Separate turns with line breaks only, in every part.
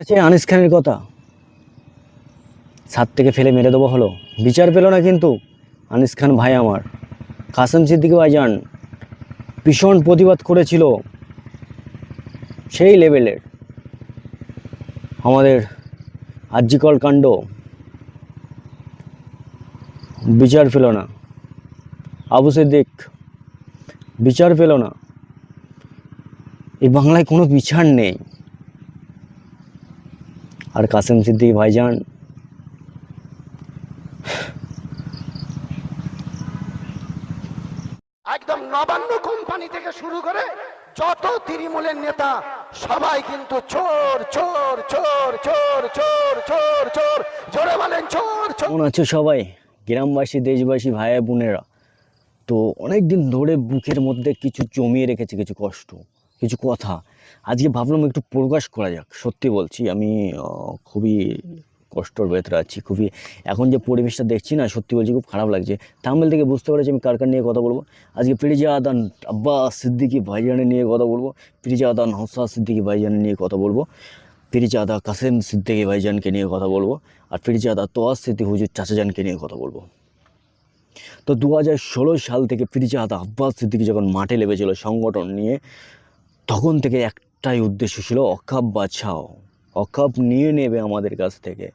আনিস খানের কথা ছাদ থেকে ফেলে মেরে দেবো হলো, বিচার পেল না কিন্তু আনিস খান ভাই আমার। কাসেম সিদ্দিকী ভাইজান ভীষণ প্রতিবাদ করেছিল, সেই লেভেলের। আমাদের আরজিকর কাণ্ড বিচার পেল না, আবু সিদ্দিক বিচার পেল না। এই বাংলায় কোনো বিচার নেই। আর কাসেম সিদ্দিকী ভাইজান
একদম নবান্ন কোম্পানি থেকে শুরু করে যত তৃণমূলের নেতা সবাই কিন্তু চোর চোর চোর চোর চোর চোর চোর, জোরে বলেন চোর চোর।
কেমন আছো সবাই, গ্রামবাসী দেশবাসী ভাই বোনেরা? তো অনেক দিন ধরে বুকের মধ্যে কিছু জমিয়ে রেখেছে, কিছু কষ্ট, কিছু কথা। আজকে ভাবলাম একটু প্রকাশ করা যাক। সত্যি বলছি, আমি খুবই কষ্টর ভেতরে আছি, খুবই। এখন যে পরিবেশটা দেখছি না, সত্যি বলছি খুব খারাপ লাগছে। থাম্বনেল থেকে বুঝতে পেরেছি আমি কার নিয়ে কথা বলবো। আজকে ফিরোজা আব্বাস সিদ্দিকী ভাইজানের নিয়ে কথা বলবো, ফিরোজা নওশাদ সিদ্দিকী ভাইজানের নিয়ে কথা বলবো, ফিরোজা কাসেম সিদ্দিকী ভাইজানকে নিয়ে কথা বলবো, আর ফিরোজা তোয়াজ সিদ্দিকী হুজুর চাচাজানকে নিয়ে কথা বলবো। তো 2016 সাল থেকে ফিরোজা আব্বাস সিদ্দিকী যখন মাঠে লেগেছিল সংগঠন নিয়ে, তখন থেকে একটাই উদ্দেশ্য ছিল, অকাপ বাঁচাও। অকাপ নিয়ে নেবে আমাদের কাছ থেকে,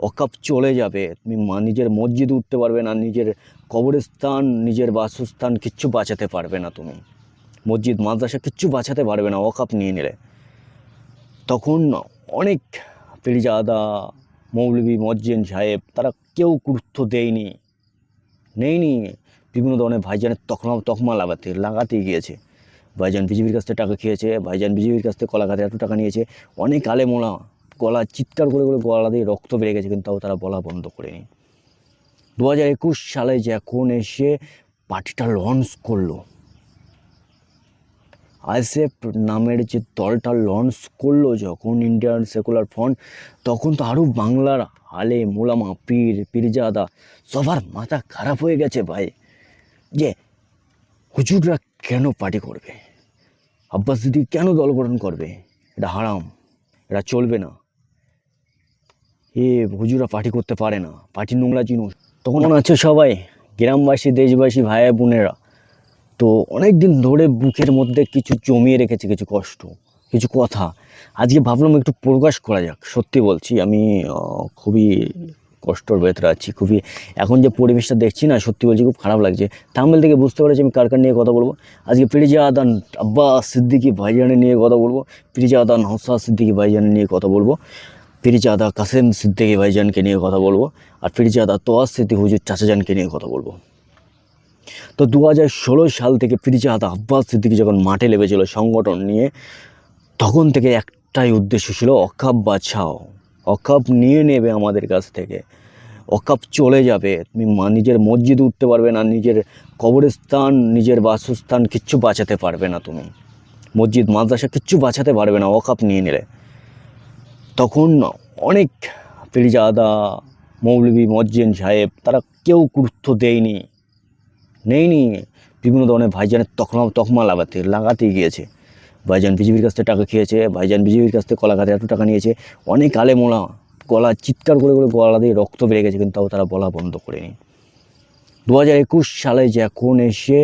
অকাপ চলে যাবে। তুমি নিজের মসজিদ উঠতে পারবে না, নিজের কবরস্থান, নিজের বাসস্থান কিচ্ছু বাঁচাতে পারবে না তুমি। মসজিদ মাদ্রাসা কিচ্ছু বাঁচাতে পারবে না অকাপ নিয়ে নিলে। তখন অনেক ফিরোজা মৌলভী মজ্জেন সাহেব তারা কেউ গুরুত্ব দেয়নি, নেইনি। বিভিন্ন ধরনের ভাইজানের তকমা লাগাতে গিয়েছে। ভাইজান বিজেপির কাছ থেকে টাকা খেয়েছে, ভাইজান বিজেপির কাছ থেকে কলাঘাটে এত টাকা নিয়েছে। অনেক আলেমোলা গলা চিৎকার করে করে গলা দিয়ে রক্ত বেড়ে গেছে, কিন্তু তাও তারা বলা বন্ধ করেনি। 2021 সালে যখন এসে পার্টিটা লঞ্চ করলো, আইএসএফ নামের যে দলটা লঞ্চ করলো যখন, ইন্ডিয়ান সেকুলার ফ্রন্ট, তখন তো আরও বাংলার আলে মোলামা পীরজাদা সবার মাথা খারাপ হয়ে গেছে ভাই, যে হুজুররা কেন পার্টি করবে, আব্বাস সিদ্দিকী কেন দল গঠন করবে, এটা হারাম, এটা চলবে না। হুজুররা পার্টি করতে পারে না, পার্টি নোংরা জিনিস। তখন আছে সবাই গ্রামবাসী দেশবাসী ভাই বোনেরা? তো অনেক দিন ধরে বুকের মধ্যে কিছু জমিয়ে রেখেছে, কিছু কষ্ট, কিছু কথা। আজকে ভাবলাম একটু প্রকাশ করা যাক। সত্যি বলছি, আমি খুবই কষ্টর ভেতরে আছি, খুবই। এখন যে পরিবেশটা দেখছি না, সত্যি বলছি খুব খারাপ লাগছে। থাম্বনেল থেকে বুঝতে পেরেছি আমি কার নিয়ে কথা বলবো। আজকে ফিরোজা আব্বাস সিদ্দিকী ভাইজানের নিয়ে কথা বলবো, ফিরোজা নওশাদ সিদ্দিকী ভাইজানের নিয়ে কথা বলবো, ফিরোজা কাসেম সিদ্দিকী ভাইজানকে নিয়ে কথা বলবো, আর ফিরোজা তোয়াজ সিদ্দিকী হুজুর চাচাজানকে নিয়ে কথা বলবো। তো 2016 সাল থেকে ফিরোজা আব্বাস সিদ্দিকী যখন মাঠে লেগেছিল সংগঠন নিয়ে, তখন থেকে একটাই উদ্দেশ্য ছিল, অকাপ বাঁচাও। অকাপ নিয়ে নেবে আমাদের কাছ থেকে, অকাপ চলে যাবে। তুমি নিজের মসজিদ উঠতে পারবে না, নিজের কবরস্থান, নিজের বাসস্থান কিচ্ছু বাঁচাতে পারবে না তুমি। মসজিদ মাদ্রাসা কিচ্ছু বাঁচাতে পারবে না অকাপ নিয়ে নিলে। তখন অনেক ফিরোজা মৌলভী মজ্জেন সাহেব তারা কেউ গুরুত্ব দেয়নি, নেইনি। বিভিন্ন ধরনের ভাইজানের তকমা লাগাতে গিয়েছে। ভাইজান বিজেপির কাছ থেকে টাকা খেয়েছে, ভাইজান বিজেপির কাছ থেকে কলাঘাটে এত টাকা নিয়েছে। অনেক আলেমোলা গলা চিৎকার করে করে গলা দিয়ে রক্ত বেড়ে গেছে, কিন্তু তাও তারা বলা বন্ধ করেনি। 2021 সালে যখন এসে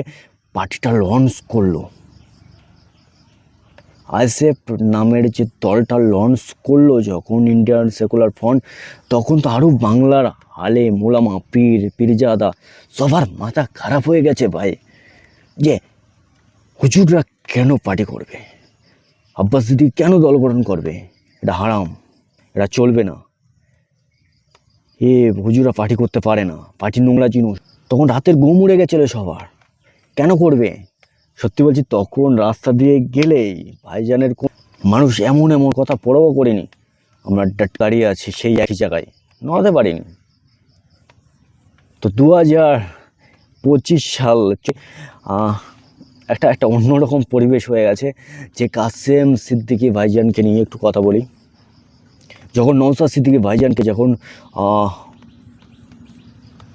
পার্টিটা লঞ্চ করলো, আইএসএফ নামের যে দলটা লঞ্চ করলো যখন, ইন্ডিয়ান সেকুলার ফ্রন্ট, তখন তো আরও বাংলার আলে মোলামা পীরজাদা সবার মাথা খারাপ হয়ে গেছে ভাই, যে হুজুররা কেন পার্টি করবে, আব্বাস সিদ্দিকী কেন দল গঠন করবে, এটা হারাম, এটা চলবে না। হুজুররা পার্টি করতে পারে না, পার্টি নোংরা জিনিস। তখন রাতের ঘুম উড়ে গেছিলো সবার, কেন করবে? সত্যি বলছি, তখন রাস্তা দিয়ে গেলেই ভাইজানের মানুষ এমন এমন কথা পড়াও করিনি, আমরা দাঁড়িয়ে আছি সেই একই জায়গায়, নড়াতে পারিনি। তো 2025 সাল একটা অন্যরকম পরিবেশ হয়ে গেছে। যে কাসেম সিদ্দিকী ভাইজানকে নিয়ে একটু কথা বলি। যখন নওশাদ সিদ্দিকী ভাইজানকে যখন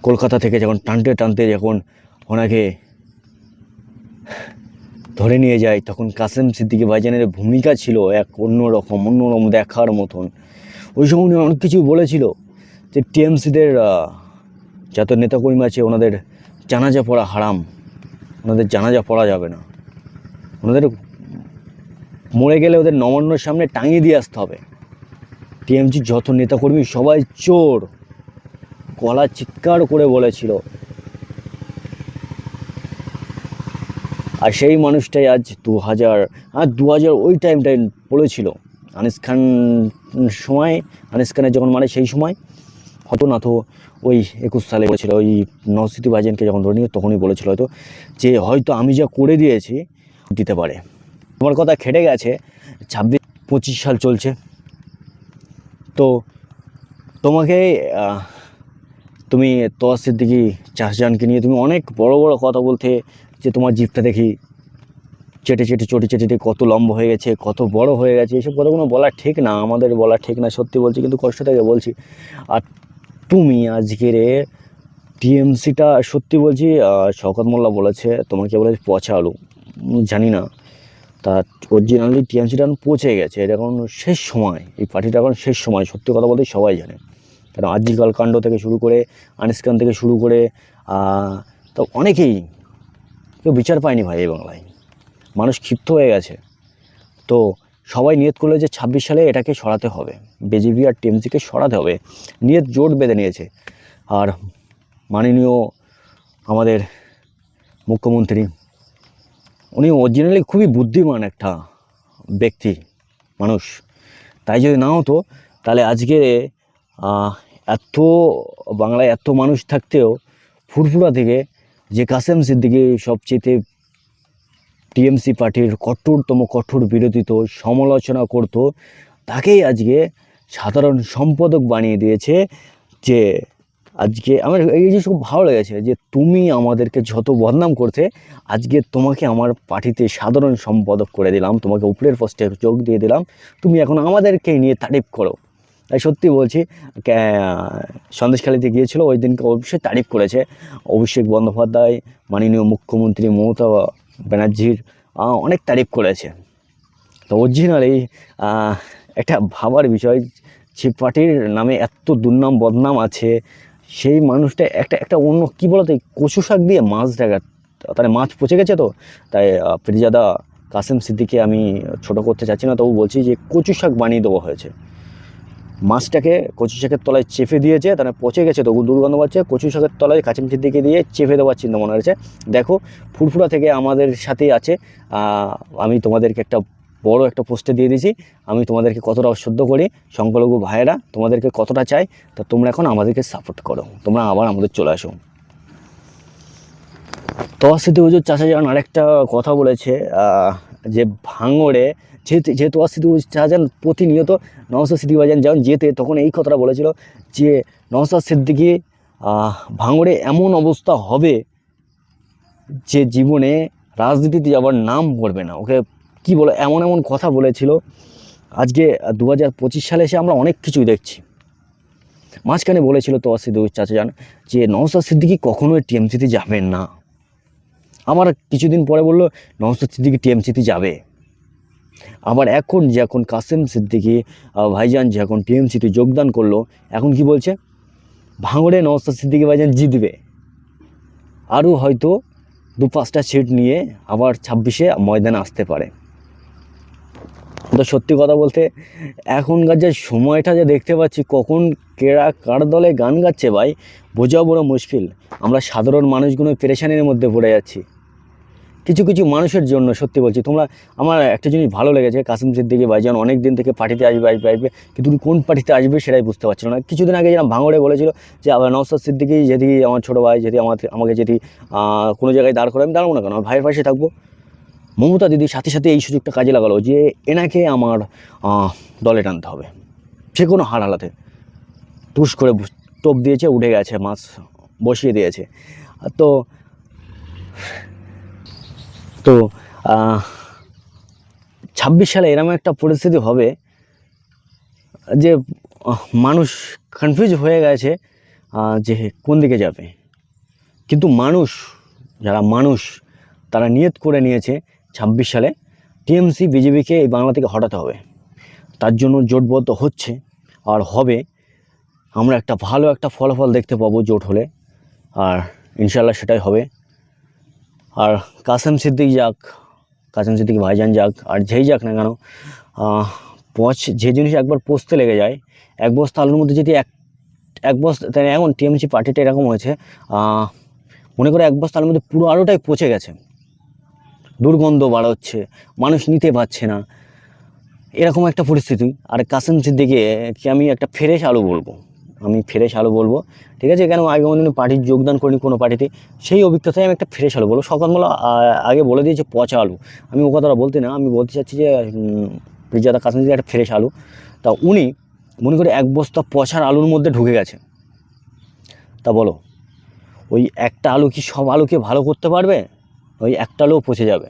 কলকাতা থেকে যখন টানতে টানতে যখন ওনাকে ধরে নিয়ে যায়, তখন কাসেম সিদ্দিকী ভাইজানের ভূমিকা ছিল এক অন্যরকম দেখার মতন। ওই সময় উনি অনেক কিছু বলেছিল যে টিএমসিদের যত নেতাকর্মী আছে ওনাদের জানাজা পড়া হারাম, ওনাদের জানাজা পড়া যাবে না, ওনাদের মরে গেলে ওদের নবান্নর সামনে টাঙিয়ে দিয়ে আসতে হবে। টিএমসির যত নেতাকর্মী সবাই চোর, গলা চিৎকার করে বলেছিল। আর সেই মানুষটাই আজ 2000 ওই টাইমটাই বলেছিল আনিস খান সময়, আনিস খানের যখন মারে সেই সময় হতো না তো ওই 21 সালে বলেছিল, ওই নওশাদ ভাইজানকে যখন ধরে নিয়ে তখনই বলেছিল হয়তো যে হয়তো আমি যা করে দিয়েছি দিতে পারে। তোমার কথা খেটে গেছে, 26-25 সাল চলছে, তো তোমাকে তুমি তোয়া সিদ্দিকী চাচাজানকে নিয়ে তুমি অনেক বড় বড় কথা বলতে, যে তোমার জিভটা দেখি চেটে চেটে কত লম্বা হয়ে গেছে, কত বড় হয়ে গেছে, এইসব কথাগুলো বলা ঠিক না, আমাদের বলা ঠিক না, সত্যি বলছি, কিন্তু কষ্ট থেকে বলছি। আর তুমি আজকের টিএমসিটা সত্যি বলছি, শওকত মোল্লা বলেছে তোমাকে বলেছে পচা আলু, জানি না, তা অরিজিনালি টিএমসিটা এখন পচে গেছে, এটা এখন শেষ সময়, এই পার্টিটা এখন শেষ সময়, সত্যি কথা বলতে সবাই জানে। কারণ আজিকাল কাণ্ড থেকে শুরু করে আনিস খান থেকে শুরু করে তো অনেকেই কেউ বিচার পায়নি ভাই এই বাংলায়, মানুষ ক্ষিপ্ত হয়ে গেছে। তো সবাই নিয়ত করলো যে 26 সালে এটাকে সরাতে হবে, বিজেপি আর টিএমসিকে সরাতে হবে, নিয়ত জোট বেঁধে নিয়েছে। আর মাননীয় আমাদের মুখ্যমন্ত্রী, উনি অরিজিনালি খুবই বুদ্ধিমান একটা ব্যক্তি মানুষ, তাই যদি না হতো তাহলে আজকে এত বাংলায় এত মানুষ থাকতেও ফুরফুরা থেকে যে কাসেম সিদ্দিকী সবচেয়ে টিএমসি পার্টির কঠোর বিরোধিত সমালোচনা করত, তাকেই আজকে সাধারণ সম্পাদক বানিয়ে দিয়েছে। যে আজকে আমার এই জিনিস খুব ভালো লেগেছে যে তুমি আমাদেরকে যত বদনাম করতে, আজকে তোমাকে আমার পার্টিতে সাধারণ সম্পাদক করে দিলাম, তোমাকে উপরের পোস্টে যোগ দিয়ে দিলাম, তুমি এখন আমাদেরকে নিয়ে তারিফ করো। তাই সত্যি বলছি, সন্দেশখালীতে গিয়েছিল ওই দিনকে অবশ্যই তারিফ করেছে অভিষেক বন্দ্যোপাধ্যায়, মাননীয় মুখ্যমন্ত্রী মমতা ব্যানার্জির অনেক তারিফ করেছে। তো অরিজিনালি একটা ভাবার বিষয়, যে পার্টির নামে এত দুর্নাম বদনাম আছে, সেই মানুষটা একটা অন্য কী বলতো, কচু শাক দিয়ে মাছ দেখা, তাহলে মাছ পচে গেছে। তো তাই ফিরজাদা কাসেম সিদ্দিকী আমি ছোটো করতে চাচ্ছি না, তবু বলছি যে কচু শাক বানিয়ে দেওয়া হয়েছে, মাছটাকে কচু শাকের তলায় চেপে দিয়েছে, তাহলে পচে গেছে তো দুর্গন্ধ পাচ্ছে, কচু শাকের তলায় কাসেম সিদ্দিকী দিয়ে চেপে দেওয়ার চিন্তা মনে হয়েছে। দেখো ফুরফুরা থেকে আমাদের সাথেই আছে, আমি তোমাদেরকে একটা বড় একটা পোস্টে দিয়ে দিয়েছি, আমি তোমাদেরকে কতটা অশ্রদ্ধ করি, সংখ্যালঘু ভাইয়েরা তোমাদেরকে কতটা চাই, তা তোমরা এখন আমাদেরকে সাপোর্ট করো, তোমরা আবার আমাদের চলে আসো। তোয়া সিদ্দিকী হুজুর চাচাজান আরেকটা কথা বলেছে, যে ভাঙড়ে যেহেতু তোয়া সিদ্দিকী চাচাজান প্রতিনিয়ত নওশাদ সিদ্দিকী ভাইজান যখন যেতে, তখন এই কথাটা বলেছিল যে নওশাদ সিদ্দিকী ভাঙড়ে এমন অবস্থা হবে যে জীবনে রাজনীতিতে যাওয়ার নাম পড়বে না, ওকে কি বলে এমন কথা বলেছিল। আজকে 2025 সালে এসে আমরা অনেক কিছুই দেখছি। মাঝখানে বলেছিল তোয়া সিদ্দিকী চাচাজান যে নওশাদ সিদ্দিকী কখনোই টিএমসিতে যাবেন না, আমার কিছুদিন পরে বললো নওশাদ সিদ্দিকী টিএমসিতে যাবে। আবার যখন কাসেম সিদ্দিকী ভাইজান যখন টিএমসিতে যোগদান করলো, এখন কি বলছে, ভাঙড়ে নওশাদ সিদ্দিকী ভাইজান জিতবে, আরও হয়তো 2-5টা সিট নিয়ে আবার 26-এ ময়দানে আসতে পারে। তো সত্যি কথা বলতে এখনকার যে সময়টা যে দেখতে পাচ্ছি, কখন কেরা কার দলে গান গাচ্ছে ভাই বোঝাও বড় মুশকিল। আমরা সাধারণ মানুষগুলো পেরেশানির মধ্যে পড়ে যাচ্ছি কিছু মানুষের জন্য। সত্যি বলছি, তোমরা আমার একটা জিনিস ভালো লেগেছে, কাসেম সিদ্দিকী ভাইজান অনেক দিন থেকে পার্টিতে আসবে, কিন্তু কোন পার্টিতে আসবে সেটাই বুঝতে পারছিল না। কিছুদিন আগে যেন ভাঙড়ে বলেছিল যে আবার নওশাদ সিদ্দিকী যদি আমার ছোটো ভাই যদি আমাকে যদি কোনো জায়গায় দাঁড় করে, আমি দাঁড়াবো না কেন, আমার ভাইয়ের পাশে থাকবো। মমতা দিদি সাথে এই সুযোগটা কাজে লাগালো যে এনাকে আমার দলে টানতে হবে, সে কোনো হার হালাতে টুস করে টোপ দিয়েছে, উঠে গেছে, মাছ বসিয়ে দিয়েছে। তো 26 সালে এরকম একটা পরিস্থিতি হবে যে মানুষ কনফিউজ হয়ে গেছে যে কোন দিকে যাবে। কিন্তু যারা মানুষ তারা নিয়ত করে নিয়েছে 26 সালে টিএমসি বিজেপিকে এই বাংলা থেকে হটাতে হবে। তার জন্য জোটবদ্ধ হচ্ছে আর হবে। আমরা একটা ভালো একটা ফলাফল দেখতে পাবো জোট হলে, আর ইনশাল্লাহ সেটাই হবে। আর কাসেম সিদ্দিকী যাক, কাসেম সিদ্দিকী ভাইজান যাক, আর যেই যাক না কেন, যে জিনিস একবার পচতে লেগে যায়, এক বস্তা আলুর মধ্যে যদি এক বস্তা, তাই এখন টিএমসি পার্টিটা এরকম হয়েছে, মনে করে এক বস্তা আলুর মধ্যে পুরো আলুটাই পচে গেছে, দুর্গন্ধ বাড়াচ্ছে, মানুষ নিতে পারছে না, এরকম একটা পরিস্থিতি। আর কাসেম সিদ্দিকীকে আমি একটা ফ্রেশ আলু বলবো, ঠিক আছে? কেন আগে অন্য পার্টির যোগদান করিনি কোনো পার্টিতে, সেই অভিজ্ঞতায় আমি একটা ফ্রেশ আলু বলবো। সকালবেলা আগে বলে দিয়েছে পচা আলু, আমি ও কথাটা বলতে না, আমি বলতে চাচ্ছি যে প্রিজাদা কাসেম সিদ্দিকী একটা ফ্রেশ আলু। তা উনি মনে করে এক বস্তা পচার আলুর মধ্যে ঢুকে গেছে। তা বলো, ওই একটা আলু কি সব আলুকে ভালো করতে পারবে? ওই একটা আলুও পচে যাবে।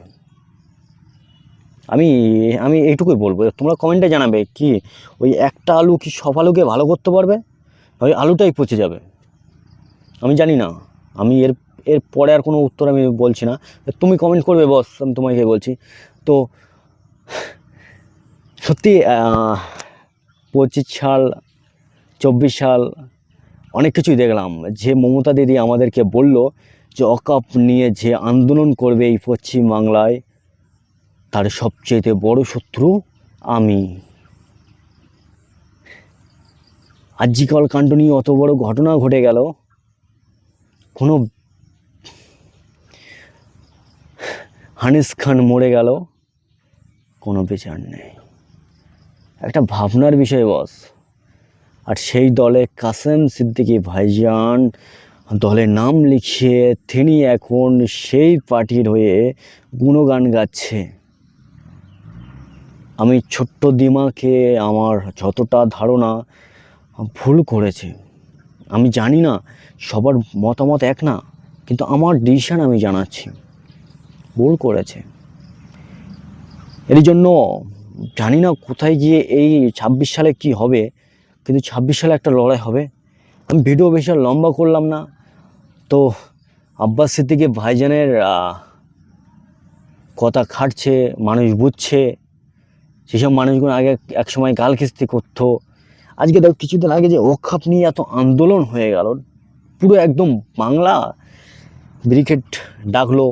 আমি এইটুকুই বলবো, তোমরা কমেন্টে জানাবে কি ওই একটা আলু কি সব আলুকে ভালো করতে পারবে? ওই আলুটাই পচে যাবে। আমি জানি না, আমি এর পরে আর কোনো উত্তর আমি বলছি না, তুমি কমেন্ট করবে বস, আমি তোমাকে বলছি। তো সত্যি 25 সাল 24 সাল অনেক কিছুই দেখলাম, যে মমতা দিদি আমাদেরকে বলল যে অকাপ নিয়ে যে আন্দোলন করবে এই পশ্চিম বাংলায়, তার সবচেয়ে বড় শত্রু আমি। আজিকাল কাণ্ড নিয়ে অত বড় ঘটনা ঘটে গেল, কোনো হানিস খান মরে গেল, কোনো বিচার নেই। একটা ভাবনার বিষয় বস। আর সেই দলে কাসেম সিদ্দিকী ভাইজান দলে নাম লিখিয়ে তিনি এখন সেই পার্টির হয়ে গুণগান গাচ্ছে। আমি ছোট্ট দিমাকে আমার যতটা ধারণা ভুল করেছে, আমি জানি না সবার মতামত এক না, কিন্তু আমার ডিসিশন আমি জানাচ্ছি, ভুল করেছে। এর জন্য জানি না কোথায় গিয়ে এই 26 সালে কি হবে, কিন্তু 26 সালে একটা লড়াই হবে। আমি ভিডিও বেশি লম্বা করলাম না। তো আব্বাস সিদ্দিকী ভাইজানের কথা খাটছে, মানুষ বুঝছে। সেসব মানুষগুলো আগে একসময় গালখিস্তি করতো, আজকে দেখো কিছুদিন আগে যে ওয়াকফ নিয়ে এত আন্দোলন হয়ে গেল, পুরো একদম বাংলা ব্রিগেড ডাকলো।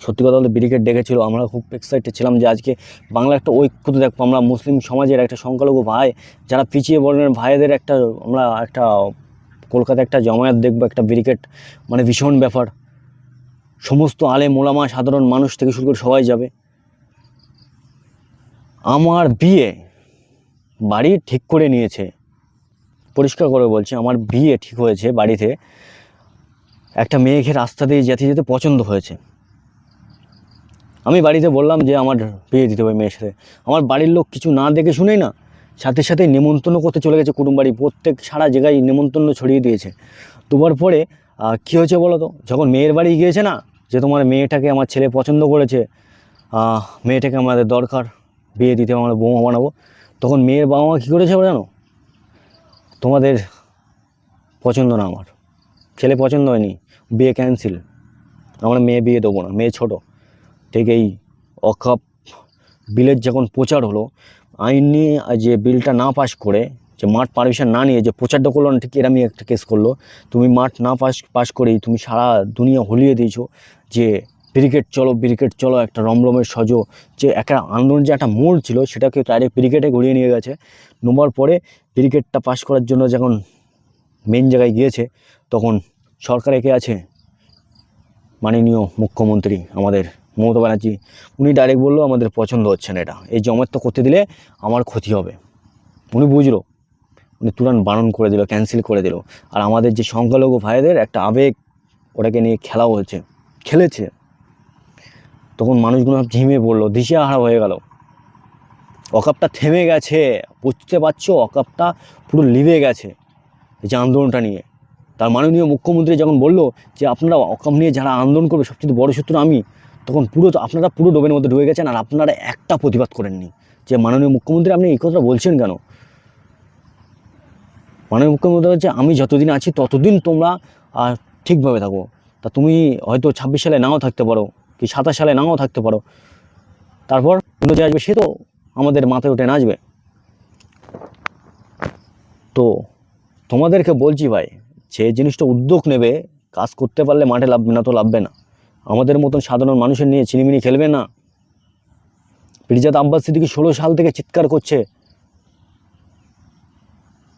সত্যি কথা বলতে ব্রিগেড ডেকেছিল, আমরা খুব এক্সাইটেড ছিলাম যে আজকে বাংলা একটা ঐক্যত দেখবো। আমরা মুসলিম সমাজের একটা সংখ্যালঘু ভাই, যারা পিছিয়ে বলেন ভাইদের আমরা একটা কলকাতায় একটা জমায়েত দেখবো, একটা ব্রিগেড, মানে ভীষণ ব্যাপার। সমস্ত আলেম ওলামা সাধারণ মানুষ থেকে শুরু করে সবাই যাবে। আমার বিয়ে বাড়ি ঠিক করে নিয়েছে, পরিষ্কার করে বলছি, আমার বিয়ে ঠিক হয়েছে বাড়িতে। একটা মেয়েকে রাস্তা দিয়ে যেতে যেতে পছন্দ হয়েছে, আমি বাড়িতে বললাম যে আমার বিয়ে দিতে হবে মেয়ের সাথে। আমার বাড়ির লোক কিছু না দেখে শুনেই না সাথে সাথে নেমন্তন্ন করতে চলে গেছে, কুটুমবাড়ি প্রত্যেক সারা জায়গায় নেমন্তন্ন ছড়িয়ে দিয়েছে। দুবার পরে কী হয়েছে বলো তো, যখন মেয়ের বাড়ি গিয়েছে না, যে তোমার মেয়েটাকে আমার ছেলে পছন্দ করেছে, মেয়েটাকে আমাদের দরকার, বিয়ে দিতে আমরা বৌমা বানাবো, তখন মেয়ের বাবা মা কী করেছে জানো? তোমাদের পছন্দ না, আমার ছেলে পছন্দ হয়নি, বিয়ে ক্যান্সেল, আমরা মেয়ে বিয়ে দেবো না, মেয়ে ছোটো। ঠিক এই ওয়াকফ বিলের যখন প্রচার হলো, আইন নিয়ে যে বিলটা না পাস করে, যে মাঠ পারমিশন না নিয়ে যে প্রচারটা করলো না, ঠিক এরমই একটা কেস করলো। তুমি মাঠ না পাস করেই তুমি সারা দুনিয়া হলিয়ে দিয়েছো যে ব্রিগেড চলো, একটা রমরমের সজো, যে একটা আন্দোলন যে একটা মোড় ছিল সেটাকে ডাইরেক্ট ব্রিগেডে ঘুরিয়ে নিয়ে গেছে। নেবার পরে ব্রিগেডটা পাস করার জন্য যখন মেন জায়গায় গিয়েছে, তখন সরকার একে আছে মাননীয় মুখ্যমন্ত্রী আমাদের মমতা ব্যানার্জি, উনি ডাইরেক্ট বললো আমাদের পছন্দ হচ্ছে না, এটা এই জমায়েতটা করতে দিলে আমার ক্ষতি হবে। উনি বুঝলো, উনি তুরন্ত বারণ করে দিল, ক্যান্সেল করে দিল। আর আমাদের যে সংখ্যালঘু ভাইদের একটা আবেগ, ওটাকে নিয়ে খেলেছে, তখন মানুষগুলো ঝিমে পড়লো, দিশেহারা হয়ে গেল। ওয়াকফটা থেমে গেছে, বুঝতে পারছো? ওয়াকফটা পুরো লিভে গেছে এই যে আন্দোলনটা নিয়ে। তার মাননীয় মুখ্যমন্ত্রী যখন বললো যে আপনারা ওয়াকফ নিয়ে যারা আন্দোলন করবে সবচেয়ে বড় শত্রু আমি, তখন আপনারা পুরো ডোবের মধ্যে ঢুকে গেছেন, আর আপনারা একটা প্রতিবাদ করেননি। যে মাননীয় মুখ্যমন্ত্রী আপনি এই কথাটা বলছেন কেন? মাননীয় মুখ্যমন্ত্রী হচ্ছে আমি যতদিন আছি ততদিন তোমরা ঠিকভাবে থাকো। তা তুমি হয়তো 26 সালে নাও থাকতে পারো, কি 27 সালে নাও থাকতে পারো, তারপর যে আসবে সে তো আমাদের মাথায় উঠে নাচবে। তো তোমাদেরকে বলছি ভাই, যে জিনিসটা উদ্যোগ নেবে, কাজ করতে পারলে মাঠে লাভবে না তো লাভবে না। আমাদের মতন সাধারণ মানুষের নিয়ে চিনিমিনি খেলবে না। পিরজাদা আব্বাস সিদ্দিকী 16 সাল থেকে চিৎকার করছে,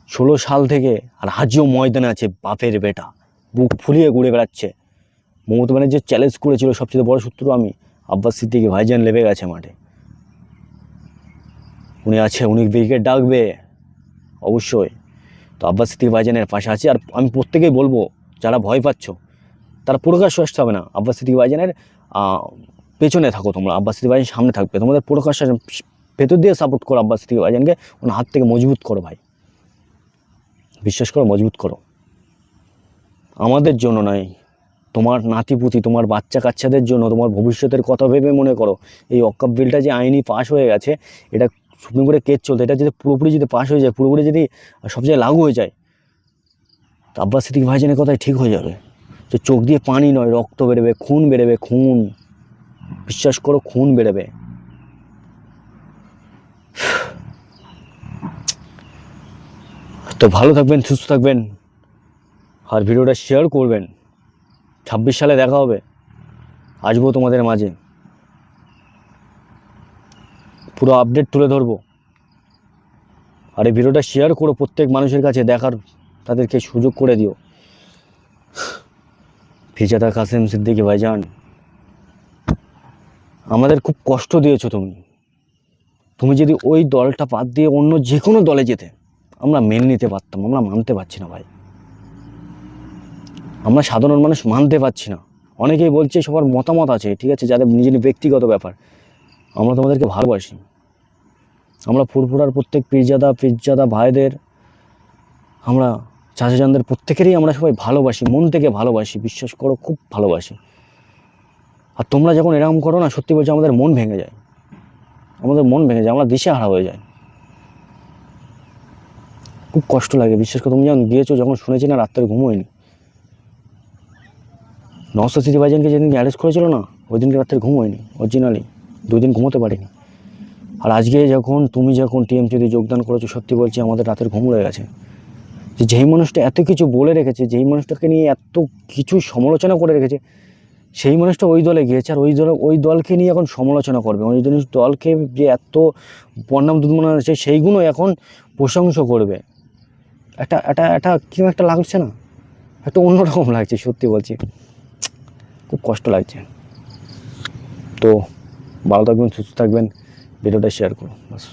16 সাল থেকে, আর হাজিও ময়দানে আছে বাপের বেটা, বুক ফুলিয়ে ঘুরে বেড়াচ্ছে। মমতা ব্যানার্জি চ্যালেঞ্জ করেছিল সবচেয়ে বড় সূত্র আমি, আব্বাস সিদ্দিকী ভাইজান লেবে গেছে মাঠে, উনি আছে, উনি ব্রিগেড ডাকবে অবশ্যই। তো আব্বাস সিদ্দিকী ভাইজানের পাশে আছে। আর আমি প্রত্যেকেই বলবো, যারা ভয় পাচ্ছ তারা প্রকাশ্য আসতে হবে না, আব্বাস সিদ্দিকী ভাইজানের পেছনে থাকো তোমরা, আব্বাস সিদ্দিকী ভাইজান সামনে থাকবে, তোমাদের প্রকাশ্য ভেতর দিয়ে সাপোর্ট করো আব্বাস সিদ্দিকী ভাইজানকে, ওনার হাত থেকে মজবুত করো ভাই, বিশ্বাস করো, মজবুত করো। আমাদের জন্য নয়, তোমার নাতিপুতি, তোমার বাচ্চা কাচ্চাদের জন্য, তোমার ভবিষ্যতের কথা ভেবে মনে করো। এই ওয়াকফ বিলটা যে আইনি পাস হয়ে গেছে, এটা সুপ্রিম কোর্টে কেস চলতে, এটা যদি পুরোপুরি যদি পাস হয়ে যায়, পুরোপুরি যদি সব জায়গায় লাগু হয়ে যায়, তো আব্বাস সিদ্দিকী ভাইজানের কথাই ঠিক হয়ে যাবে। যে চোখ দিয়ে পানি নয়, রক্ত বেরোবে, খুন বেরোবে, খুন, বিশ্বাস করো, খুন বেরোবে। তো ভালো থাকবেন, সুস্থ থাকবেন, আর ভিডিওটা শেয়ার করবেন। 26 সালে দেখা হবে, আসবো তোমাদের মাঝে, পুরো আপডেট তুলে ধরবো। আর এই ভিডিওটা শেয়ার করো প্রত্যেক মানুষের কাছে, দেখার তাদেরকে সুযোগ করে দিও। পিরজাদা কাসেম সিদ্দিকী ভাইজান, আমাদের খুব কষ্ট দিয়েছো তুমি। তুমি যদি ওই দলটা বাদ দিয়ে অন্য যে কোনো দলে যেতে, আমরা মেনে নিতে পারতাম, আমরা মানতে পারছি না ভাই, আমরা সাধারণ মানুষ মানতে পারছি না। অনেকেই বলছে, সবার মতামত আছে, ঠিক আছে, যাদের নিজের ব্যক্তিগত ব্যাপার, আমরা তোমাদেরকে ভালোবাসি। আমরা ফুরফুরার প্রত্যেক পিরজাদা ভাইদের, আমরা চাচাজানদের প্রত্যেকেরই আমরা সবাই ভালোবাসি, মন থেকে ভালোবাসি, বিশ্বাস করো, খুব ভালোবাসি। আর তোমরা যখন এরকম করো না, সত্যি বলছি, আমাদের মন ভেঙে যায়, আমাদের মন ভেঙে যায়, আমরা দিশেহারা হয়ে যাই, খুব কষ্ট লাগে। বিশ্বাস করো, তুমি যখন গিয়েছো, যখন শুনেছি না, রাত্রে ঘুম হয়নি। নওশাদ সিদ্দিকী ভাইজানকে যেদিনকে অ্যারেস্ট করেছিল না, ওই দিনকে রাত্রে ঘুম হয়নি, অরিজিনালি 2 দিন ঘুমোতে পারিনি। আর আজকে তুমি যখন টিএমসিতে যোগদান করেছো, সত্যি বলছি, আমাদের রাতের ঘুম রয়ে গেছে। যে যেই মানুষটা এত কিছু বলে রেখেছে, যেই মানুষটাকে নিয়ে এত কিছু সমালোচনা করে রেখেছে, সেই মানুষটা ওই দলে গিয়েছে, আর ওই দলকে নিয়ে এখন সমালোচনা করবে, ওই দলকে যে এত বন্যাম দুর্মনা আছে, সেইগুলো এখন প্রশংসা করবে। এটা কিরকম একটা লাগছে না, একটা অন্যরকম লাগছে, সত্যি বলছি, খুব কষ্ট লাগছে। তো ভালো থাকবেন, সুস্থ থাকবেন, ভিডিওটা শেয়ার করুন, বাস।